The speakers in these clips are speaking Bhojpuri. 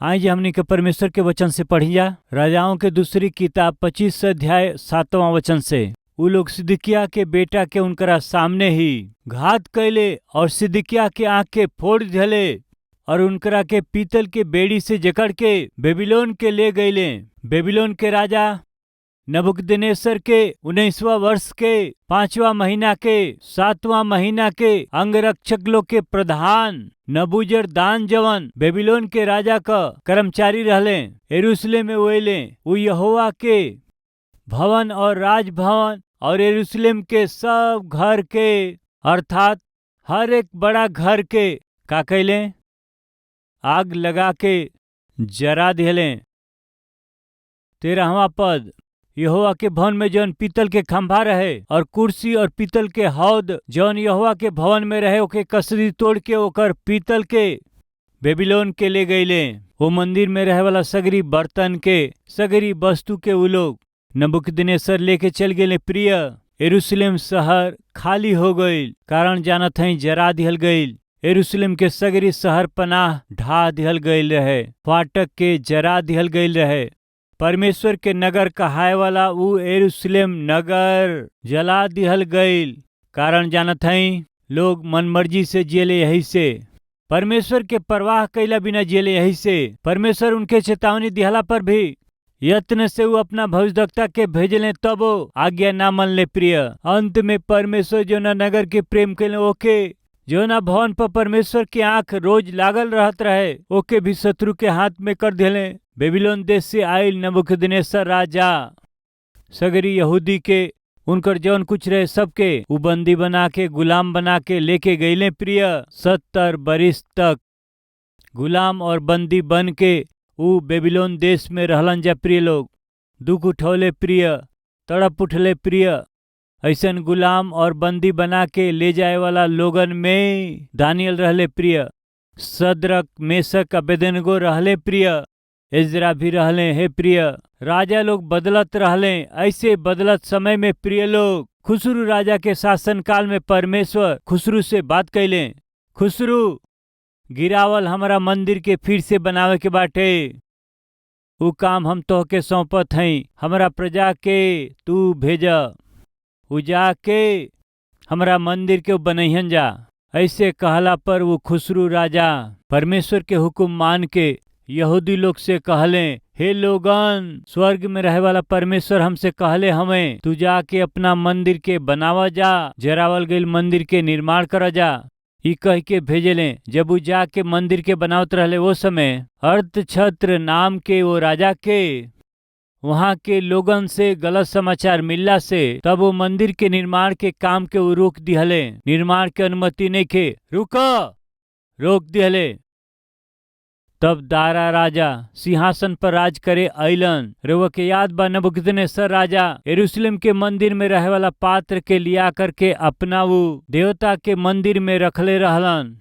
आज हमनी के परमेश्वर के वचन से पढ़िया राजाओं के दूसरी किताब 25 अध्याय 7वां वचन से। उ लोग सिदकिय्याह के बेटा के उनकरा सामने ही घात कैले और सिदकिय्याह के आंख के फोड़ दिले और उनकरा के पीतल के बेड़ी से जकड़ के बेबीलोन के ले गईले। बेबीलोन के राजा नबूकदनेस्सर के 19वां वर्ष के 5वां महीना के 7वां महीना के अंगरक्षक लोग के प्रधान नबूजरदान जवन बेबीलोन के राजा का कर्मचारी रहले यरूशलेम में ओइले। उ यहोवा के भवन और राजभवन और यरूशलेम के सब घर के अर्थात हर एक बड़ा घर के का कैले आग लगा के जरा दिले। 13वां पद, यहोवा के भवन में जौन पीतल के खंभा रहे और कुर्सी और पीतल के हौद जौन यहोवा के भवन में रहे ओके कसदी तोड़ के ओकर पीतल के बेबीलोन के ले गईले। वो मंदिर में रहे वाला सगरी बर्तन के सगरी वस्तु के उ लोग नबूकदनेस्सर लेके चल गेले। प्रिय यरूशलेम शहर खाली हो गईल, कारण जानत हई जरा दिहल गईल। यरूशलेम के सगरी शहर पनाह ढा दिहल गईल रहे, फाटक के जरा दिहल गईल रहे। परमेश्वर के नगर कहाय वाला उ यरूशलेम नगर जला दिहल गईल, कारण जानत हई लोग मनमर्जी से जियले यही से, परमेश्वर के परवाह कैला बिना जियले यही से। परमेश्वर उनके चेतावनी दिहला पर भी यत्न से वो अपना भविष्यद्वक्ता के भेजले तब वो आज्ञा ना मन ले। प्रिय अंत में परमेश्वर जो ना नगर के प्रेम कैले ओके जो ना भवन पर परमेश्वर की आंख रोज लागल रहत रहे ओके भी शत्रु के हाथ में कर दिले। बेबीलोन देश से आयल नबूकदनेस्सर राजा सगरी यहूदी के उनकर जौन कुछ रहे सबके उ बंदी बना के गुलाम बना के लेके गईले। प्रिय 70 बरिस तक गुलाम और बंदी बन के उ बेबीलोन देश में रहलन जा। प्रिय लोग दुख उठौले, प्रिय तड़प उठले। प्रिय ऐसन गुलाम और बंदी बना के ले जाए वाला लोगन में दानियल रहले। प्रिय सद्रक मेशक अबेदनगो रहले। प्रिय इजरा भी रहले। हे प्रिय राजा लोग बदलत रहले। ऐसे बदलत समय में प्रिय लोग खुसरू राजा के शासन काल में परमेश्वर खुसरू से बात कैले, खुसरू गिरावल हमारा मंदिर के फिर से बनावे के बाटे, उ काम हम तोहके सौंपत हई। हमारा प्रजा के तू भेजा, उ जाके हमारा मंदिर के बनैहन जा। ऐसे कहला पर वो खुसरू राजा परमेश्वर के हुक्म मान के यहूदी लोग से कहले, हे लोगन स्वर्ग में रहे वाला परमेश्वर हमसे कहले हमें तू जाके अपना मंदिर के बनावा जा, जरावल गईल मंदिर के निर्माण करा जा। ई कह के भेजले। जब वो जाके मंदिर के बनावत रहले वो समय अर्थछत्र नाम के वो राजा के वहाँ के लोगन से गलत समाचार मिलला से तब वो मंदिर के निर्माण के काम के वो रोक दिहले। निर्माण के अनुमति नहीं के रोक दिहले। तब दारा राजा सिंहासन पर राज करे अइलन। रउआ के याद बा नबूकदनेस्सर राजा यरूशलेम के मंदिर में रहे वाला पात्र के लिया करके अपना वो देवता के मंदिर में रखले रहलन।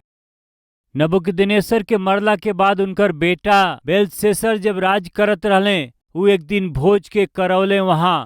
नबूकदनेस्सर के मरला के बाद उनकर बेटा बेलशस्सर जब राज करत रहले वो एक दिन भोज के करौले। वहाँ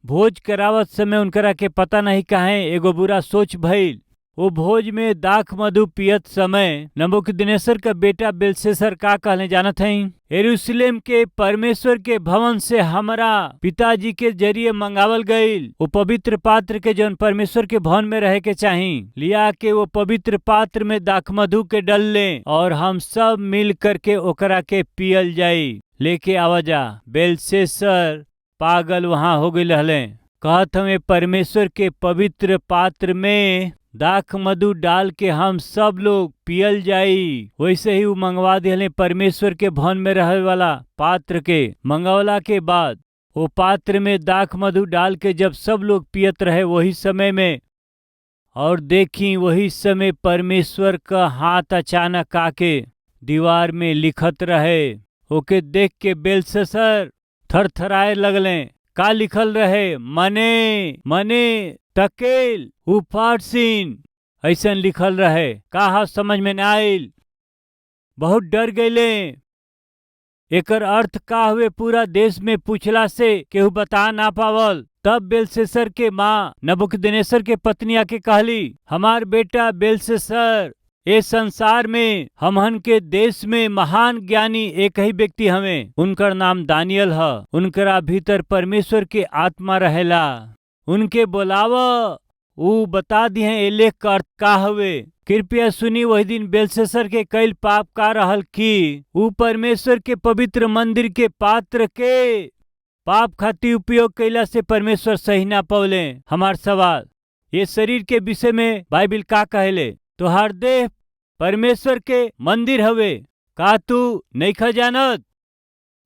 भोज करावत समय उनकरा के पता नहीं काहे एगो बुरा सोच भइल। वो भोज में दाख मधु पियत समय नबूकदनेस्सर का बेटा बेलशस्सर का कहले जानत हई, यरूशलेम के परमेश्वर के भवन से हमरा पिताजी के जरिए मंगावल गईल वो पवित्र पात्र के जौन परमेश्वर के भवन में रहे के चाही लिया के वो पवित्र पात्र में दाख मधु के डल ले और हम सब मिल करके ओकरा के पियल जाई। लेके आवाजा। बेलशस्सर पागल वहां हो गई रहले। कहत हमें परमेश्वर के पवित्र पात्र में दाख मधु डाल के हम सब लोग पियल जाई। वैसे ही वो मंगवा दिले परमेश्वर के भवन में रहे वाला पात्र के। मंगवला के बाद वो पात्र में दाख मधु डाल के जब सब लोग पियत रहे वही समय में और देखी वही समय परमेश्वर का हाथ अचानक आके दीवार में लिखत रहे। ओके देख के बेलशस्सर थरथराए लगले। का लिखल रहे? मने तकेल उफारसीन ऐसन लिखल रहे। का समझ में न आइल, बहुत डर गईले। एकर अर्थ का हुए पूरा देश में पूछला से केहू बता ना पावल। तब बेलशस्सर के माँ नबूकदनेस्सर के पत्नी आके कहली, हमार बेटा बेलशस्सर ए संसार में हमहन के देश में महान ज्ञानी एक ही व्यक्ति हमें, उनकर नाम दानियल है। उनकरा भीतर परमेश्वर के आत्मा रहेला। उनके बोलावा ऊ बता दिए ए लेख का अर्थ का हवे। कृपया सुनी, वही दिन बेलशस्सर के कईल पाप का रहल कि ऊ परमेश्वर के पवित्र मंदिर के पात्र के पाप खातिर उपयोग कैला से परमेश्वर सही ना पौले। हमार सवाल, ये शरीर के विषय में बाइबिल का कहले? तोहार देह परमेश्वर के मंदिर हवे, का तू नइखा जानत?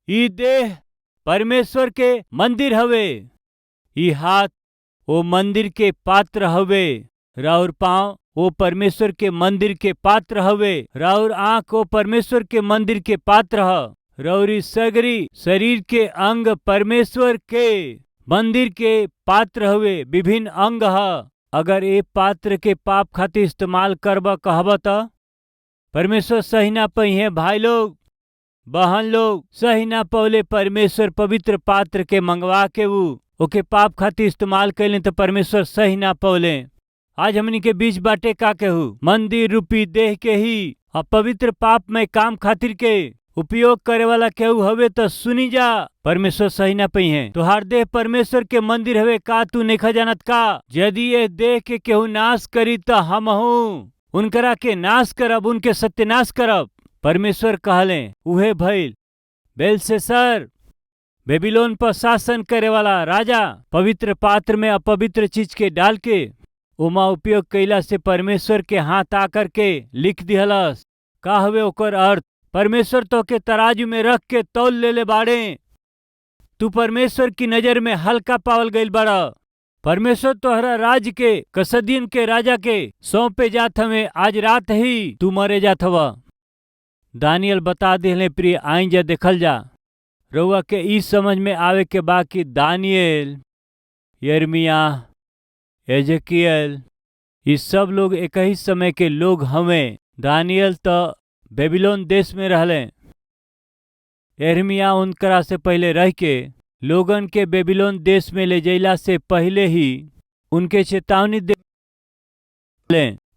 ई देह परमेश्वर के मंदिर हवे। ई हाथ वो मंदिर के पात्र हवे। राउर पांव वो परमेश्वर के मंदिर के पात्र हवे। राउर आंख वो परमेश्वर के मंदिर के पात्र ह। राउरी सगरी शरीर के अंग परमेश्वर के मंदिर के पात्र हवे। विभिन्न अंग ह। अगर ए पात्र के पाप खातिर इस्तेमाल करबा कहबा त परमेश्वर सही ना पहिए। भाई लोग बहन लोग, सही ना पौले। परमेश्वर पवित्र पात्र के मंगवा के ओके पाप खातिर इस्तेमाल कैले तो परमेश्वर सही ना पौले। आज हमनी के बीच बाटे का केहू मंदिर रूपी देह के ही अपवित्र पाप में काम खातिर के उपयोग करे वाला केहू हवे तो सुनी जा, परमेश्वर सही ना पहिए। तोहार देह परमेश्वर के मंदिर हवे, का तू नइखा जानत का? यदि ये देह के केहू नाश करी तो हमहू उनकरा के नाश करब, उनके सत्यानाश करब। परमेश्वर कहले उहे भइल। बेलशस्सर बेबीलोन पर शासन करे वाला राजा पवित्र पात्र में अपवित्र चीज के डाल के उमा उपयोग कैला से परमेश्वर के हाथ आकर के लिख दिहलस। का हवे ओकर अर्थ? परमेश्वर तो के तराजू में रख के तौल ले बाड़े। तू परमेश्वर की नजर में हल्का पावल गईल बड़ा। परमेश्वर तोहरा राज के कसदियन के राजा के सौंपे जात हमें। आज रात ही तू मरे जात हवा। दानियल बता दिले, प्रिय आई जा देखल जा। रउआ के ई समझ में आवे के बा कि दानियल, यिर्मयाह, एजेकियल ये सब लोग एक ही समय के लोग हमें। दानियल तो बेबीलोन देश में रहले। यिर्मयाह उनकरा से पहले रह के लोगन के बेबीलोन देश में ले जैला से पहले ही उनके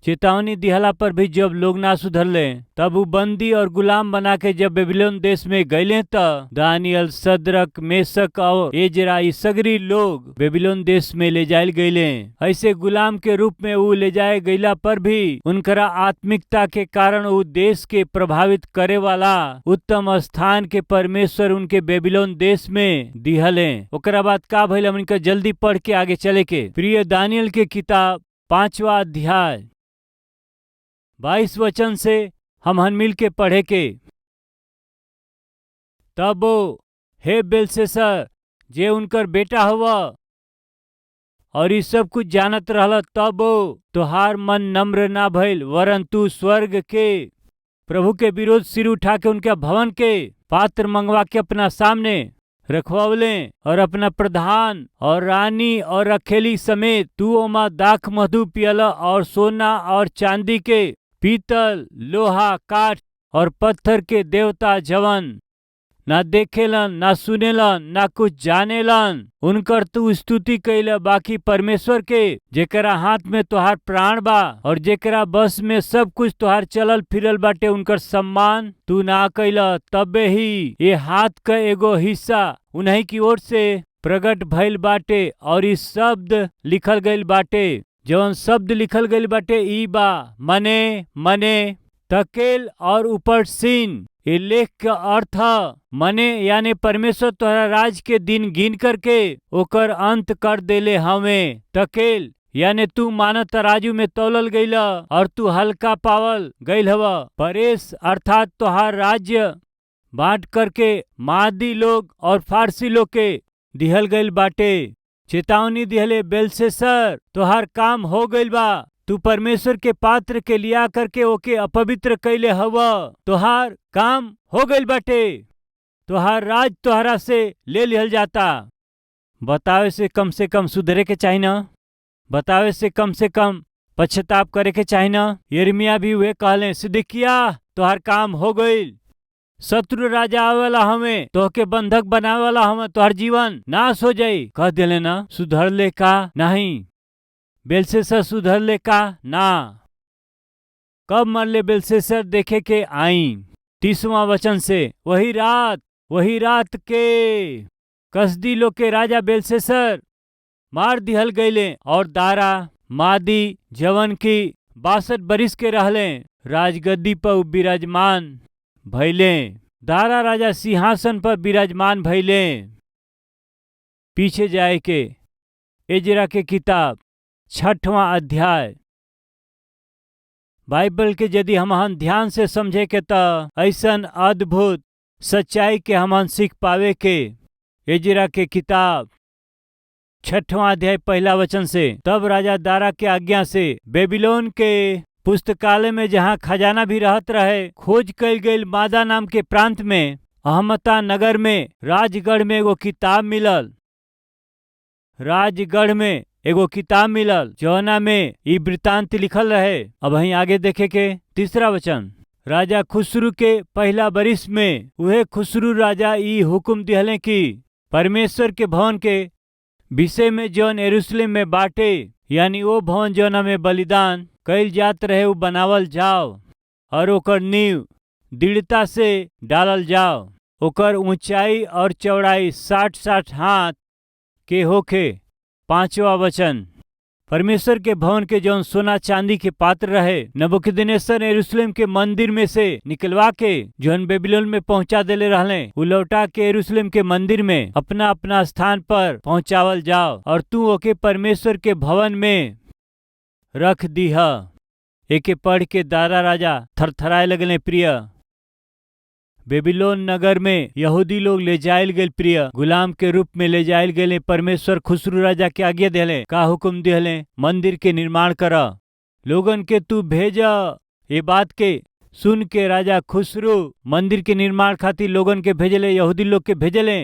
चेतावनी दिहला पर भी जब लोग ना सुधरले तब वो बंदी और गुलाम बना के जब बेबीलोन देश में गईले त दानियल, सदरक, मेशक और एजरा ये सगरी लोग बेबीलोन देश में ले जायल गईले। ऐसे गुलाम के रूप में वो ले जाए गईला पर भी उनकरा आत्मिकता के कारण वो देश के प्रभावित करे वाला उत्तम स्थान के परमेश्वर उनके बेबीलोन देश में दिहले। ओकरा बाद का भइल हमन के जल्दी पढ़ के आगे चले के। प्रिय दानियल के किताब 5वां अध्याय 22 वचन से हमहन मिल के पढ़े के। तब हे बेलशस्सर जे उनकर बेटा हुआ और ये सब कुछ जानत रहला, तब तोहार मन नम्र ना भइल, वरन तू स्वर्ग के प्रभु के विरोध सिर उठा के उनके भवन के पात्र मंगवा के अपना सामने रखवावले और अपना प्रधान और रानी और रखेली समेत तू ओमा दाख मधु पियला और सोना और चांदी के, पीतल, लोहा, काठ और पत्थर के देवता जवन ना देखेलन, ना सुनेलन, ना कुछ जानेलन, उनकर तू स्तुति कैला। बाकी परमेश्वर के जेकरा हाथ में तोहार प्राण बा और जेकरा बस में सब कुछ तोहार चलल फिरल बाटे, उनकर सम्मान तू ना कैला। तबे ही ये हाथ का एगो हिस्सा उन्हीं की ओर से प्रकट भइल बाटे और इस शब्द लिखल गइल बाटे। जवन शब्द लिखल गइल बाटे ई बा, मने मने तकेल और ऊपर सीन। ये लेख का अर्थ मने यानी परमेश्वर तोहरा राज के दिन गिन करके ओकर अंत कर देले हमें। तकेल यानी तू मानव तराजू में तौलल गईला और तू हल्का पावल गईल हवा। परेश अर्थात तोहार राज्य बांट करके मादी लोग और फारसी लोग के दिहल गईल बाटे। चेतावनी दिहले, बेलशस्सर तोहार काम हो गईल बा। तू परमेश्वर के पात्र के लिया करके ओके अपवित्र कैले हवा। तोहार काम हो गईल बाटे। तोहार राज तोहरा से ले लिहल जाता। बतावे से कम सुधरे के चाहिए ना, बतावे से कम पश्चाताप करे के चाहिए ना। यिर्मयाह भी वे कहले, सिदकिय्याह तोहार काम हो गईल। शत्रु राजा आवेला हमें तोहके बंधक बनावे वाला हमें, तोहर जीवन नाश हो जाई। कह दिले ना, सुधर ले का नहीं? बेलशस्सर सुधर ले का ना? कब मरले बेलशस्सर देखे के आई। 30वां वचन से वही रात के कसदी लोग के राजा बेलशस्सर मार दिहल गईले और दारा मादी जवन की 62 बरिस के रहले राजगद्दी पर विराजमान भइले। दारा राजा सिंहासन पर विराजमान भइले। पीछे जाए के एजरा के किताब 6वां अध्याय। बाइबल के यदि हम ध्यान से समझे के त ऐसन अद्भुत सच्चाई के हम सीख पावे के। एजरा के किताब 6वां अध्याय 1 वचन से तब राजा दारा के आज्ञा से बेबीलोन के पुस्तकालय में जहाँ खजाना भी रहत रहे खोज कल गई मादा नाम के प्रांत में अहमता नगर में राजगढ़ में एगो किताब मिलल जौना में ई वृतांत लिखल रहे। अब वहीं आगे देखे के 3 वचन। राजा खुसरू के 1 बरिस में उहे खुसरू राजा ई हुक्म दिहले कि परमेश्वर के भवन के विषय में जौन यरूशलेम में बाटे यानी वो भवन जौना में बलिदान कईल जात रहे उ बनावल जाओ और ओकर नींव दृढ़ता से डालल जाओ। ओकर ऊंचाई और चौड़ाई 60-60 हाथ के होखे। 5वां वचन। परमेश्वर के भवन के जौन सोना चांदी के पात्र रहे नबूकदनेस्सर यरूशलेम के मंदिर में से निकलवा के जौन बेबीलोन में पहुंचा देले रहले उ लौटा के यरूशलेम के मंदिर में अपना अपना स्थान पर पहुंचावल जाओ और तू ओके परमेश्वर के भवन में रख दीह। एके पढ़ के दारा राजा थरथराए लगले। प्रिय बेबीलोन नगर में यहूदी लोग ले जायल गए प्रिय गुलाम के रूप में ले जायल गए। परमेश्वर खुसरू राजा के आज्ञा दिले का हुक्म दिले मंदिर के निर्माण कर लोगन के तू भेजा। ये बात के सुन के राजा खुसरू मंदिर के निर्माण खातिर लोगन के भेजले यहूदी लोग के भेजले।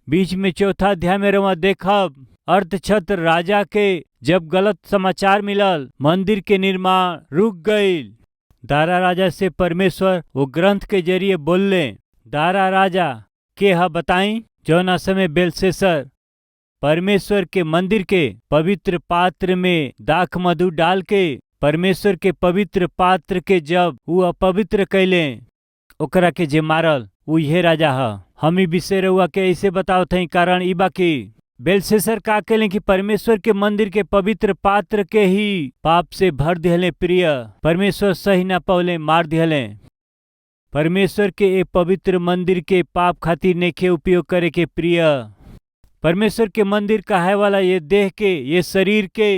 बीच में 4था अध्याय में रवा देखब अर्थछत्र राजा के जब गलत समाचार मिलल मंदिर के निर्माण रुक गईल। दारा राजा से परमेश्वर वो ग्रंथ के जरिए बोलले। दारा राजा के बताई जौना समय बेलशस्सर परमेश्वर के मंदिर के पवित्र पात्र में दाख मधु डाल के परमेश्वर के पवित्र पात्र के जब वो अपवित्र कैले ओकरा के जे मारल वो यह राजा हम ही विषय रहुआ के ऐसे बताओ थे। कारण ई बाकी बेलशस्सर का कहले कि परमेश्वर के मंदिर के पवित्र पात्र के ही पाप से भर दिहले। प्रिय परमेश्वर सही न पौले मार दिहले। परमेश्वर के ए पवित्र मंदिर के पाप खातिर नेखे उपयोग करे के। प्रिय परमेश्वर के मंदिर कहे वाला ये देह के ये शरीर के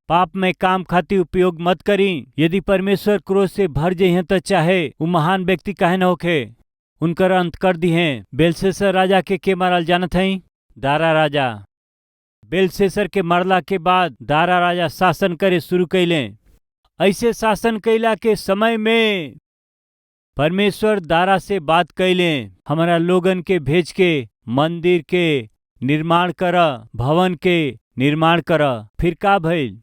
पाप में काम खातिर उपयोग मत करी। यदि परमेश्वर क्रोध से भर जइहे तो चाहे वो महान व्यक्ति काहे न होखे उनकर अंत कर दी है। बेलशस्सर राजा के मारल जानत हई दारा राजा। बेलशस्सर के मरला के बाद दारा राजा शासन करे शुरू कैले। ऐसे शासन कैला के समय में परमेश्वर दारा से बात कैले हमारा लोगन के भेज के मंदिर के निर्माण कर भवन के निर्माण कर। फिर का भइल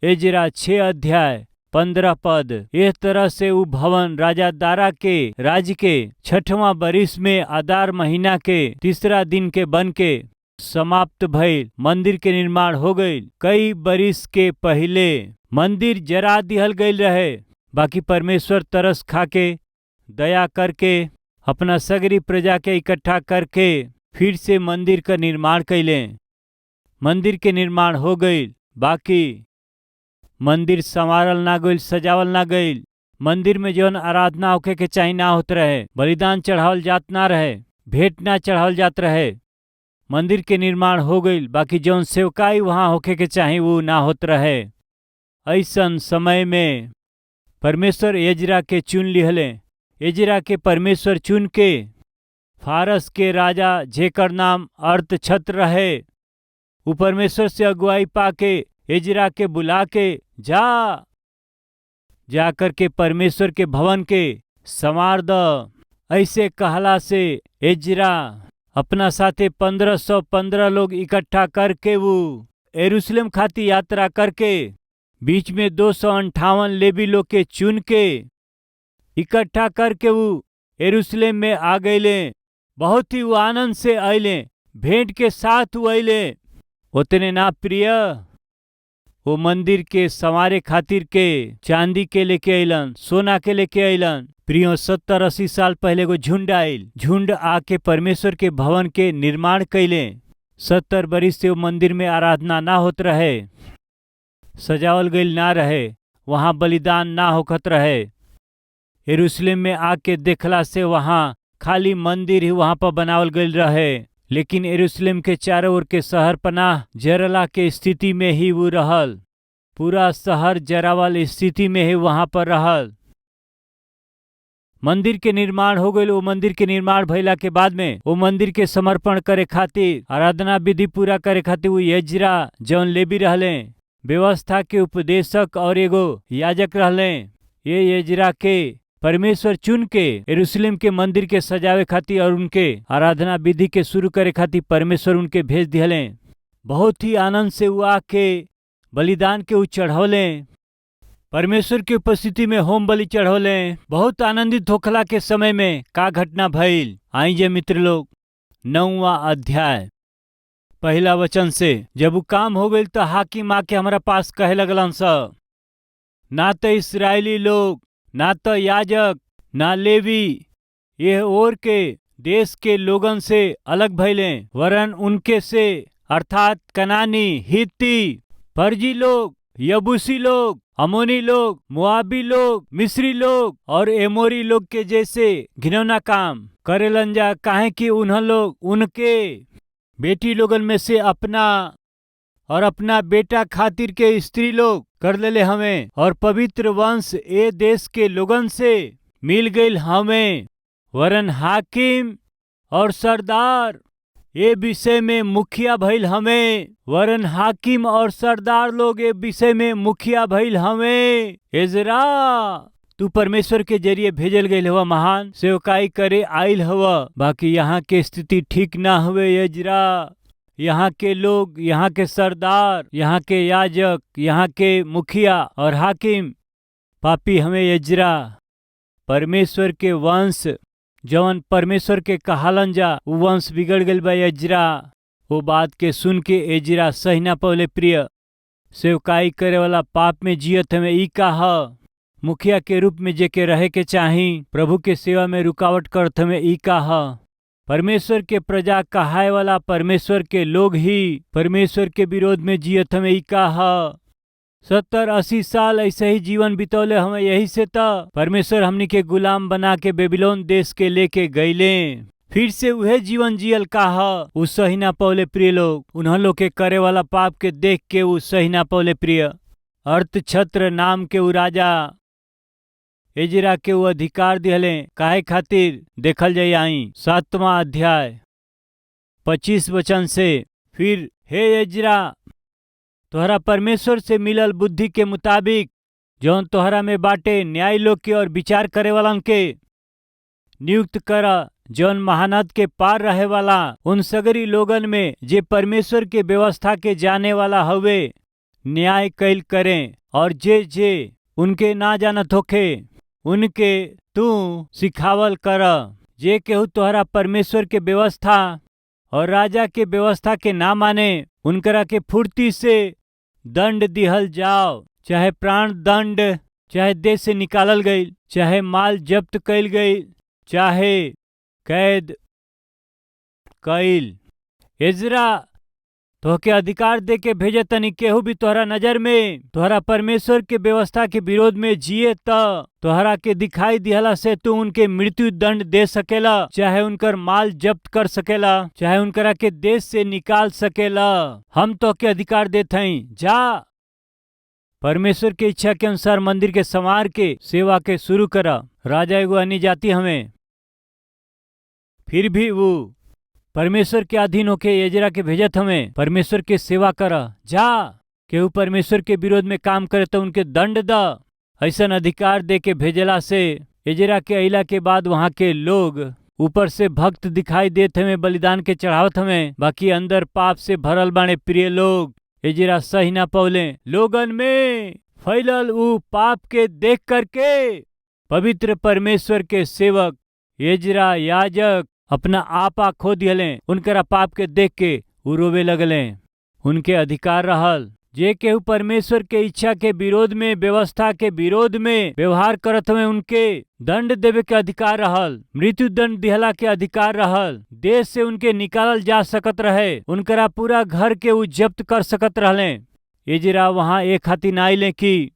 एजरा 6 अध्याय 15 पद। इस तरह से वो भवन राजा दारा के राज्य के 6वां बरिस में आदार महीना के 3 दिन के बन के समाप्त भइल। मंदिर के निर्माण हो गई। कई बरिस के पहले मंदिर जरा दिहल गईल रहे बाकी परमेश्वर तरस खा के दया करके अपना सगरी प्रजा के इकट्ठा करके फिर से मंदिर का निर्माण कैले। मंदिर के निर्माण हो गई बाकी मंदिर संवारल ना गईल सजावल ना गईल। मंदिर में जौन आराधना होके के चाही ना होत रहे। बलिदान चढ़ावल जात ना रहे। भेंट ना चढ़ावल जात रहे। मंदिर के निर्माण हो गईल बाकी जौन सेवकाई वहाँ होके के चाही वो ना होत रहे। ऐसन समय में परमेश्वर एजरा के चुन लिहले। एजरा के परमेश्वर चुन के फारस के राजा जेकर नाम अर्थछत्र रहे वो परमेश्वर से अगुवाई पाके एजरा के बुला के जा करके परमेश्वर के भवन के संवार द। ऐसे कहला से एजरा अपना साथे 1515 लोग इकट्ठा करके वो यरूशलेम खाती यात्रा करके बीच में 258 लेवी लोग के चुन के इकट्ठा करके वो यरूशलेम में आ गईले। बहुत ही वो आनंद से आइले। भेंट के साथ वो आइले। उतने ना प्रिय वो मंदिर के संवारे खातिर के चांदी के लेके अइलन, सोना के लेके अइलन। प्रियो 70-80 साल पहले को झुंड आइल, झुंड आके परमेश्वर के भवन के निर्माण कैले। 70 बरिस से वो मंदिर में आराधना ना होत रहे, सजावल गईल ना रहे, वहाँ बलिदान ना होखत रहे। यरूशलेम में आके देखला से वहाँ खाली मंदिर ही वहाँ पर बनावल गईल रहे, लेकिन यरूशलेम के चारों ओर के शहर पनाह जरला के स्थिति में ही वो रहल। पूरा शहर जरावल स्थिति में ही वहाँ पर रहल। मंदिर के निर्माण हो गईल। वो मंदिर के निर्माण भइला के बाद में वो मंदिर के समर्पण करे खातिर, आराधना विधि पूरा करे खातिर वो यजरा जौन लेवी रहले, व्यवस्था के उपदेशक और एगो याजक रहले। ये यजरा के परमेश्वर चुन के यरूशलेम के मंदिर के सजावे खातिर और उनके आराधना विधि के शुरू करे खातिर परमेश्वर उनके भेज दिहले। बहुत ही आनंद से वो आके बलिदान के ऊ चढ़ौले, परमेश्वर की उपस्थिति में होम बलि चढ़ौले। बहुत आनंदित होखला के समय में का घटना भइल, आई जे मित्र लोग 9वां अध्याय पहला वचन से। जब वो काम हो गई तो हाकिम आके हमारा पास कहे लगलन सब, ना तो इस्राएली लोग, ना तो याजक, ना लेवी ये और के देश के लोगन से अलग भइले, वरन उनके से अर्थात कनानी, हित्ती, फर्जी लोग, यबूसी लोग, अमोनी लोग, मुआबी लोग, मिस्री लोग और एमोरी लोग के जैसे घिनौना काम करेलन जा। काहे कि उन्ह लोग उनके बेटी लोगन में से अपना और अपना बेटा खातिर के स्त्री लोग कर लेले हमें, और पवित्र वंश ए देश के लोगन से मिल गईल हमें, वरन हाकिम और सरदार ये विषय में मुखिया भइल हमें, वरन हाकिम और सरदार लोग ये विषय में मुखिया भइल हमें। एजरा तू परमेश्वर के जरिए भेजल गईल हवा, महान सेवकाई करे आइल हवा, बाकी यहाँ के स्थिति ठीक ना हुए। एजरा यहाँ के लोग, यहाँ के सरदार, यहाँ के याजक, यहाँ के मुखिया और हाकिम पापी हमें। एजरा परमेश्वर के वंश जवन परमेश्वर के कहालन जा वो वंश बिगड़ गईल बा। एजरा वो बात के सुन के एजरा सही ना पौले। प्रिय सेवकाई करे वाला पाप में जियत हमें ई का ह, मुखिया के रूप में जेके रहे के चाही, प्रभु के सेवा में रुकावट करत हमें ई का ह। परमेश्वर के प्रजा कहाय वाला परमेश्वर के लोग ही परमेश्वर के विरोध में जियत हमें ई का ह। 70-80 साल ऐसे ही जीवन बितौले हमें, यही से तो परमेश्वर हमनी के गुलाम बना के बेबीलोन देश के लेके गईले। फिर से वह जीवन जियल का ह, उ सही ना पौले। प्रिय लोग उन्हों लोग के करे वाला पाप के देख के उ सही ना पौले। प्रिय अर्थछत्र नाम के उ राजा एजरा के वो अधिकार दिहले, काहे खातिर देखल जाई। आई 7वां अध्याय 25 वचन से। फिर हे एजरा, तोहरा परमेश्वर से मिलल बुद्धि के मुताबिक जौन तोहरा में बाटे, न्याय लोग के और विचार करे वालन के नियुक्त करा, जौन महानद के पार रहे वाला उन सगरी लोगन में जे परमेश्वर के व्यवस्था के जाने वाला हवे न्याय कैल करें, और जे जे उनके ना जानत होखे उनके तू सिखावल कर। जे केहू तोहरा परमेश्वर के व्यवस्था और राजा के व्यवस्था के ना माने, उनकरा के फुर्ती से दंड दिहल जाओ, चाहे प्राण दंड, चाहे देश से निकालल गई, चाहे माल जब्त कैल गई, चाहे कैद कैल। एजरा तोहके अधिकार दे के भेजे तनी केहू भी तोहरा नजर में तोहरा परमेश्वर के व्यवस्था के विरोध में जिए त तोहरा के दिखाई दिहला से तू उनके मृत्यु दंड दे सकेला, चाहे उनकर माल जब्त कर सकेला, चाहे उनकरा के देश से निकाल सकेला। हम तोहके अधिकार देत हई, जा परमेश्वर के इच्छा के अनुसार मंदिर के संवार के सेवा के शुरू करा। राजा एगो अन्य जाति हमें, फिर भी वो परमेश्वर के अधीन होके एजरा के भेजत हमें परमेश्वर के सेवा करा। जा केहू परमेश्वर के विरोध में काम करे तो उनके दंड द। ऐसा अधिकार दे के भेजला से एजरा के अइला के बाद वहाँ के लोग ऊपर से भक्त दिखाई देत हमें, बलिदान के चढ़ावत हमें, बाकी अंदर पाप से भरल बाणे। प्रिय लोग एजरा सही ना पौले। लोगन में फैलल ऊ पाप के देख करके पवित्र परमेश्वर के सेवक एजरा याजक अपना आपा खो दियले। उनकरा पाप के देख के उ रोवे लगले। उनके अधिकार रहल जे केहू परमेश्वर के इच्छा के विरोध में, व्यवस्था के विरोध में व्यवहार करत में उनके दंड देवे के अधिकार रहल, मृत्यु दंड दिहला के अधिकार रहल, देश से उनके निकालल जा सकत रहे, उनकरा पूरा घर के उ जब्त कर सकत रहले। एजरा वहां एक खातिर आइले कि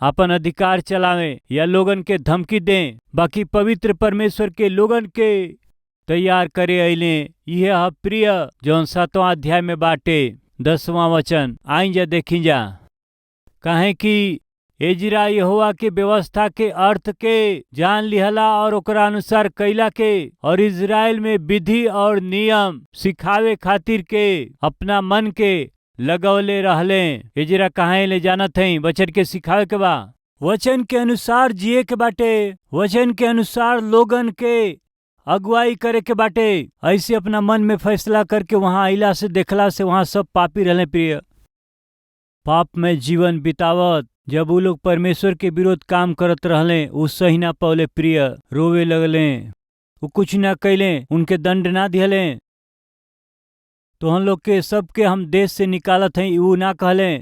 अपन अधिकार चलावे या लोगन के धमकी दें, बाकी पवित्र परमेश्वर के लोगन के तैयार करे अइले। यह प्रिय जौन 7वां अध्याय में बाटे 10वां वचन आई जा देखी जा। काहे कि एजरा यहोवा के व्यवस्था के अर्थ के जान लिहला और ओकरा अनुसार कैला के और इजराइल में विधि और नियम सिखावे खातिर के अपना मन के लगौले रहले। एजरा कहाँ ले जानत हई? वचन के सिखावे के बा, वचन के अनुसार जिए के बाटे, वचन के अनुसार लोगन के अगुवाई करे के बाटे। ऐसे अपना मन में फैसला करके वहां आइला से, देखला से वहां सब पापी रहले प्रिय, पाप में जीवन बितावत। जब वो लोग परमेश्वर के विरोध काम करत रहले, उ सही ना पौले प्रिय, रोवे लगले, वो कुछ ना कैले, उनके दंड ना दिहले। तो हम लोग के सबके हम देश से निकालत हैं वो ना कहले,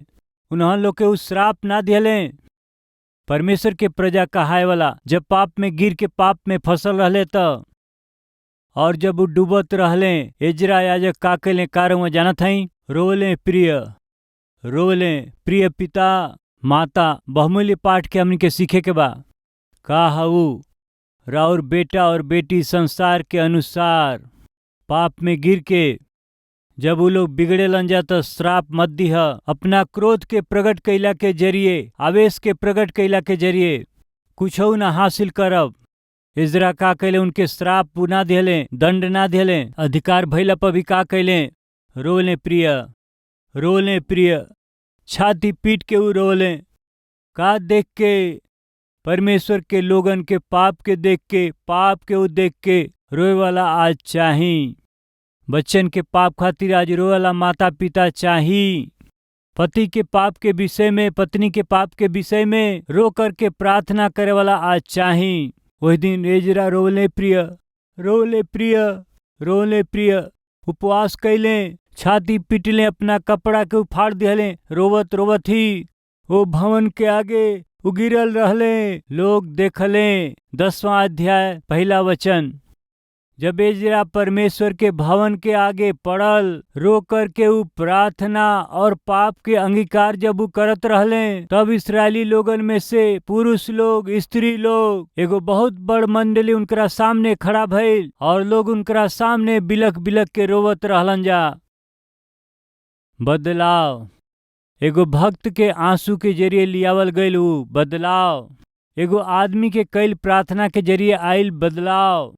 उन्हन लोग के उस श्राप ना दिहले। परमेश्वर के प्रजा कहाय वाला जब पाप में गिर के पाप में फसल रहले त, और जब वो डूबत रहले, एजरा याजक का कैले कार जानत हई? रोले प्रिय, रोले प्रिय पिता माता। बहुमूल्य पाठ के हमन के सीखे के बा। का हऊ राउर बेटा और बेटी संसार के अनुसार पाप में गिर के जब वो लोग बिगड़े लन जाता, श्राप मत दिह। अपना क्रोध के प्रकट कैला के जरिए, आवेश के प्रकट कैला के जरिए कुछ ना हासिल करब। इजरा का कैले? उनके श्राप ना दिहले, दंड ना दिहले, अधिकार भैला पर भी का कैले? रोले प्रिय, रोले प्रिय, छाती पीट के उ रोले। का देख के? परमेश्वर के लोगन के पाप के देख के, पाप के उ देख के रोए वाला आज चाही। बच्चन के पाप खातिर आज रोए वाला माता पिता चाही। पति के पाप के विषय में, पत्नी के पाप के विषय में रो करके प्रार्थना करे वाला आज चाही। वही दिन एजरा रोले प्रिय, रोले प्रिय, रोले प्रिय, उपवास कैले, छाती पीटले, अपना कपड़ा के उफाड़ दिहले, रोवत रोवत ही वो भवन के आगे उगिरल रहले। लोग देखले। 10वां अध्याय 1 वचन। जब एजरा परमेश्वर के भवन के आगे पड़ल, रो करके उ प्रार्थना और पाप के अंगीकार जब उ करत रहले, तब इस्राएली लोगन में से पुरुष लोग, स्त्री लोग, एगो बहुत बड़ मंडली उनकरा सामने खड़ा भइल और लोग उनकरा सामने बिलख बिलख के रोवत रहलन जा। बदलाव एगो भक्त के आंसू के जरिए लियावल गईल। उ बदलाव एगो आदमी के कईल प्रार्थना के जरिए आइल बदलाव।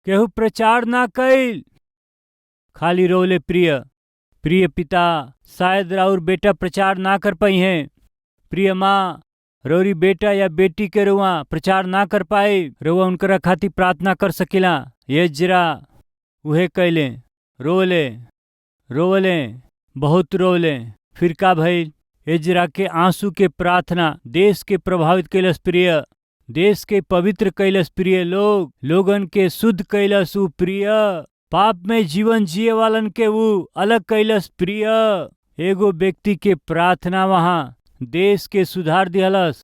केहू प्रचार ना कैल, खाली रोले प्रिय। प्रिय पिता, शायद राउर बेटा प्रचार ना कर पाई हैं। प्रिय माँ, रौरी बेटा या बेटी के रुआ प्रचार ना कर पाए, रुआ उनकरा खातिर प्रार्थना कर सकिला। ये जरा उहे कैले, रोले रोले, बहुत रोले। फिर का भइल? एजरा के आंसू के प्रार्थना देश के प्रभावित कैलस प्रिय, देश के पवित्र कैलस प्रिय, लोगन के शुद्ध कैलस उ प्रिय, पाप में जीवन जिए वालन के वो अलग कैलस प्रिय। एगो व्यक्ति के प्रार्थना वहां देश के सुधार दिहलस।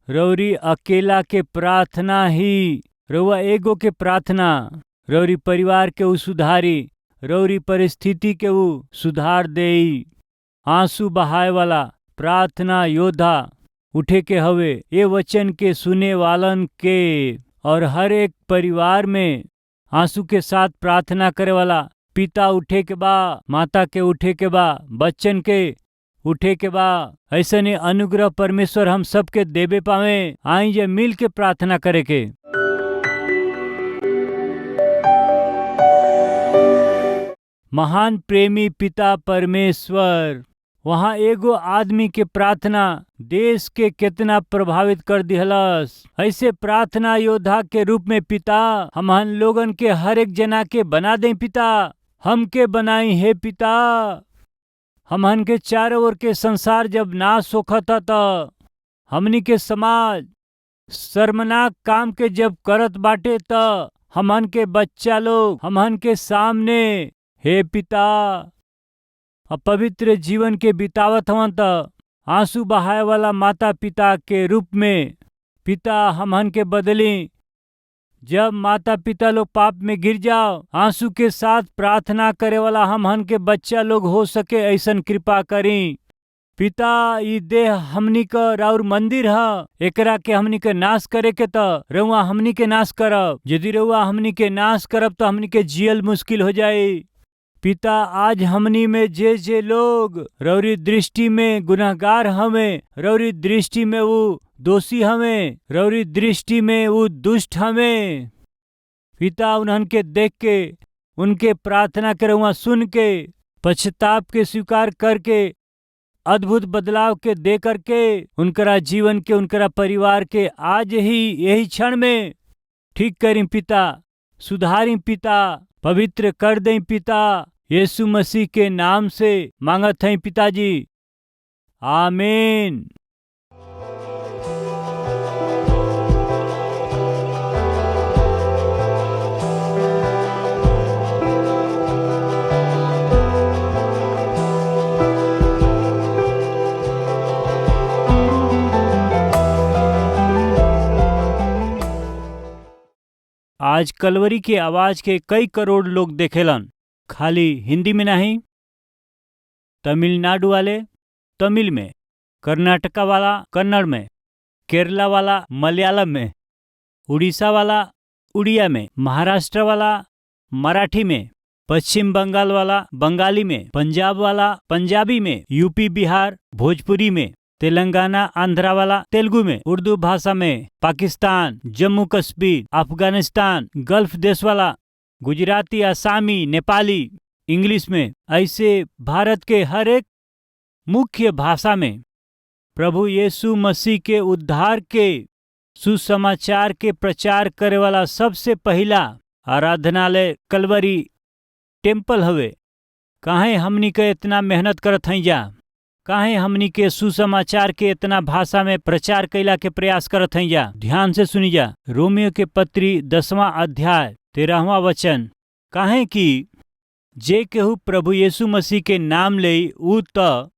रौरी अकेला के प्रार्थना ही, रउआ एगो के प्रार्थना रौरी परिवार के उ सुधारी, रौरी परिस्थिति के उ सुधार देई। आंसू बहाए वाला प्रार्थना योद्धा उठे के हवे ये वचन के सुने वालन के, और हर एक परिवार में आंसू के साथ प्रार्थना करे वाला पिता उठे के बा, माता के उठे के बा, बच्चन के उठे के बा। ऐसे ने अनुग्रह परमेश्वर हम सबके देवे पावे। आई जे मिल के प्रार्थना करे के। महान प्रेमी पिता परमेश्वर, वहां एगो आदमी के प्रार्थना देश के कितना प्रभावित कर दिहलस। ऐसे प्रार्थना योद्धा के रूप में पिता हमहन लोगन के हर एक जना के बना दें पिता, हमके बनाई है पिता। हमहन के चारों ओर के संसार जब नाश होखता त हमनी के समाज शर्मनाक काम के जब करत बाटे त हमहन के बच्चा लोग हमहन के सामने, हे पिता और पवित्र जीवन के बितावत हवन त आंसू बहाए वाला माता पिता के रूप में पिता हमहन के बदली। जब माता पिता लोग पाप में गिर जाओ, आंसू के साथ प्रार्थना करे वाला हमहन के बच्चा लोग हो सके ऐसन कृपा करी। पिता ई देह हमनी का राउर मंदिर ह, एकरा के हमनी के नाश करे के त रउआ हमनी के नाश करब। यदि रउआ हमनी के नाश करब तो हमनी के जियल मुश्किल हो जाई। पिता आज हमनी में जे लोग रौरी दृष्टि में गुनहगार हमें, रौरी दृष्टि में वो दोषी हमें, रौरी दृष्टि में वो दुष्ट हमें, पिता उन्हन के देख के उनके प्रार्थना के रउआ सुन के पश्चाताप के स्वीकार करके अद्भुत बदलाव के दे करके उनकरा जीवन के उनकरा परिवार के आज ही यही क्षण में ठीक करी पिता, सुधारी पिता, पवित्र कर दें पिता। यीशु मसीह के नाम से मांगत हैं पिताजी, आमीन। आज कलवरी के आवाज के कई करोड़ लोग देखेलन, खाली हिंदी में नहीं, तमिलनाडु वाले तमिल में, कर्नाटका वाला कन्नड़ में, केरला वाला मलयालम में, उड़ीसा वाला उड़िया में, महाराष्ट्र वाला मराठी में, पश्चिम बंगाल वाला बंगाली में, पंजाब वाला पंजाबी में, यूपी बिहार भोजपुरी में, तेलंगाना आंध्रा वाला तेलुगु में, उर्दू भाषा में, पाकिस्तान जम्मू कश्मीर अफगानिस्तान गल्फ देश वाला गुजराती आसामी नेपाली इंग्लिश में, ऐसे भारत के हर एक मुख्य भाषा में प्रभु यीशु मसीह के उद्धार के सुसमाचार के प्रचार करे वाला सबसे पहला आराधनालय कलवरी टेम्पल हवे। काहे हमनी के इतना मेहनत करत हई जा, काहे हमनी के सुसमाचार के इतना भाषा में प्रचार कैला के प्रयास करत हई जा। ध्यान से सुनी जा, रोमियो के पत्री 10वां अध्याय 13वां वचन, काहे कि जे केहू प्रभु यीशु मसीह के नाम लेई ऊ त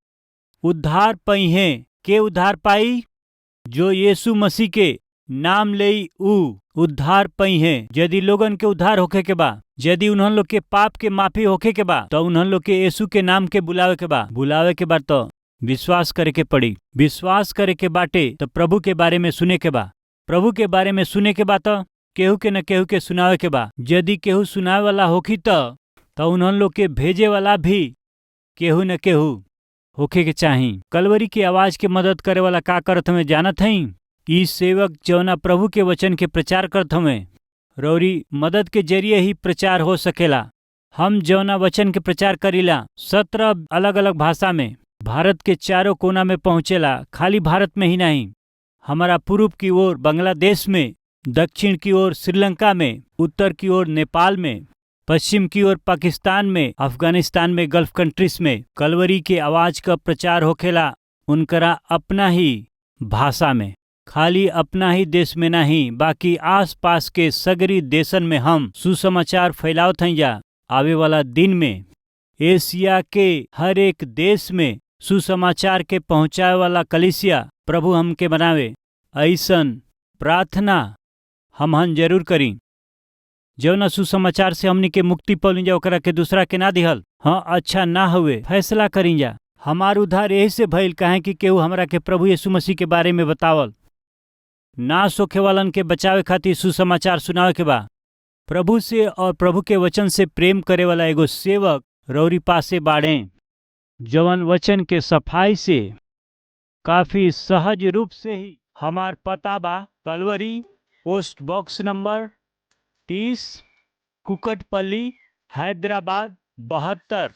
उद्धार पाई है। के उद्धार पाई? जो यीशु मसीह के नाम लेई ऊ उद्धार पाई है। यदि लोगन के उद्धार होखे के बा, यदि उन्हन लोग के पाप के माफी होखे के बा, तो उन्हन लोग के यीशु के नाम के बुलावे के बा। बुलावे के बा तो विश्वास करे के पड़ी। विश्वास करे के बाटे तो प्रभु के बारे में सुने के बा। प्रभु के बारे में सुने के बा तो केहू के न केहू के सुनावे के बा। यदि केहू सुनावे वाला होखी तो उन्हन लोग के भेजे वाला भी केहू न केहू होखे के चाही। कलवरी की आवाज के मदद करे वाला का करत हमें जानत हई? ई सेवक जौना प्रभु के वचन के प्रचार करत हमें, रौरी मदद के जरिए ही प्रचार हो सकेला। हम जौना वचन के प्रचार करीला 17 अलग अलग भाषा में भारत के चारों कोना में पहुँचेला। खाली भारत में ही नहीं, हमारा पूर्व की ओर बांग्लादेश में, दक्षिण की ओर श्रीलंका में, उत्तर की ओर नेपाल में, पश्चिम की ओर पाकिस्तान में, अफगानिस्तान में, गल्फ कंट्रीज में कलवरी के आवाज का प्रचार होखेला। उनकरा अपना ही भाषा में, खाली अपना ही देश में नहीं, बाकी आस पास के सगरी देशन में हम सुसमाचार फैलावत हई जा। आवे वाला दिन में एशिया के हर एक देश में सुसमाचार के पहुँचाए वाला कलीसिया प्रभु हमके बनावे, ऐसन प्रार्थना हमहन जरूर करी। जौना सुसमाचार से हमनी के मुक्ति पौली जा ओकरा के दूसरा के ना दिहल, हाँ अच्छा ना हुए फैसला करी जा। हमार उद्धार यही से भइल काहे कि केहू हमरा के प्रभु यीशु मसीह के बारे में बतावल। नाश होखे वालन के बचावे खातिर सुसमाचार सुनावे के बा। प्रभु से और प्रभु के वचन से प्रेम करे वाला एगो सेवक रौरी पासे बाड़े, जवन वचन के सफाई से काफी सहज रूप से ही हमार पता बा Calvary post box number 30 Kukatpally Hyderabad 72